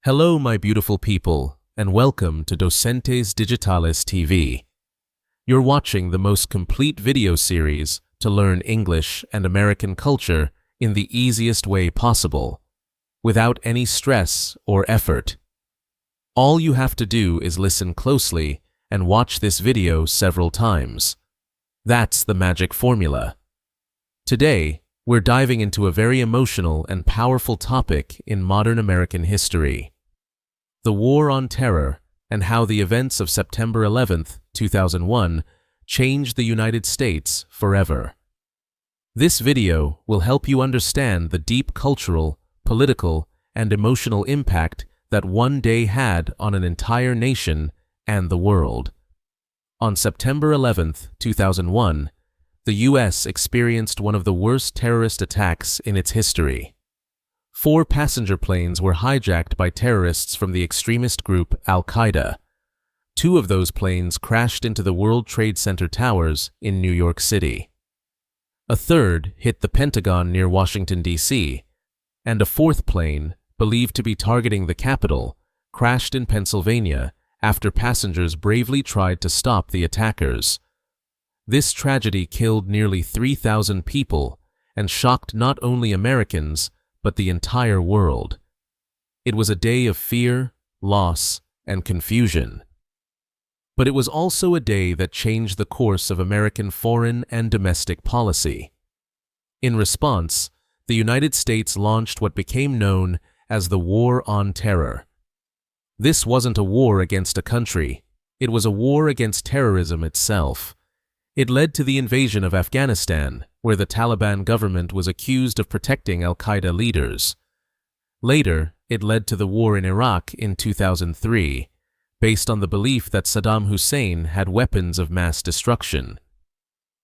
Hello, my beautiful people, and welcome to Docentes DigitalesTV. You're watching the most complete video series to learn English and American culture in the easiest way possible, without any stress or effort. All you have to do is listen closely and watch this video several times. That's the magic formula. Today, we're diving into a very emotional and powerful topic in modern American history: the War on Terror and how the events of September 11th, 2001 changed the United States forever. This video will help you understand the deep cultural, political, and emotional impact that one day had on an entire nation and the world. On September 11th, 2001, the U.S. experienced one of the worst terrorist attacks in its history. 4 passenger planes were hijacked by terrorists from the extremist group Al-Qaeda. 2 of those planes crashed into the World Trade Center towers in New York City. A third hit the Pentagon near Washington, D.C., and a 4th plane, believed to be targeting the Capitol, crashed in Pennsylvania after passengers bravely tried to stop the attackers. This tragedy killed nearly 3,000 people and shocked not only Americans, but the entire world. It was a day of fear, loss, and confusion. But it was also a day that changed the course of American foreign and domestic policy. In response, the United States launched what became known as the War on Terror. This wasn't a war against a country, it was a war against terrorism itself. It led to the invasion of Afghanistan, where the Taliban government was accused of protecting Al-Qaeda leaders. Later, it led to the war in Iraq in 2003, based on the belief that Saddam Hussein had weapons of mass destruction.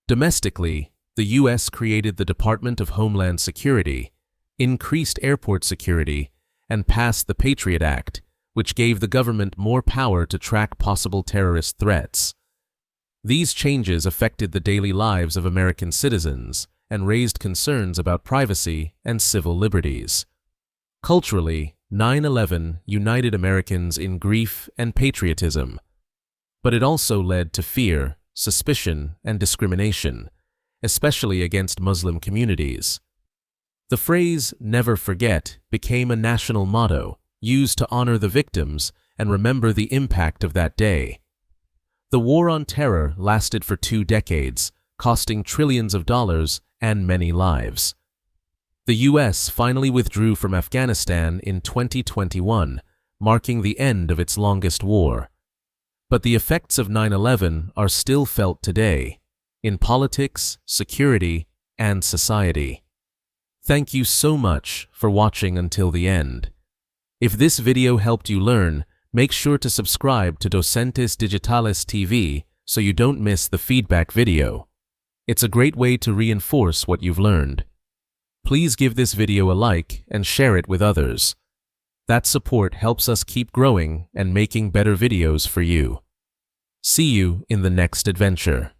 Domestically, the U.S. created the Department of Homeland Security, increased airport security, and passed the Patriot Act, which gave the government more power to track possible terrorist threats. These changes affected the daily lives of American citizens and raised concerns about privacy and civil liberties. Culturally, 9/11 united Americans in grief and patriotism, but it also led to fear, suspicion, and discrimination, especially against Muslim communities. The phrase "never forget" became a national motto used to honor the victims and remember the impact of that day. The War on Terror lasted for 2 decades, costing trillions of dollars and many lives. The U.S. finally withdrew from Afghanistan in 2021, marking the end of its longest war. But the effects of 9/11 are still felt today, in politics, security, and society. Thank you so much for watching until the end. If this video helped you learn, make sure to subscribe to Docentes DigitalesTV so you don't miss the feedback video. It's a great way to reinforce what you've learned. Please give this video a like and share it with others. That support helps us keep growing and making better videos for you. See you in the next adventure.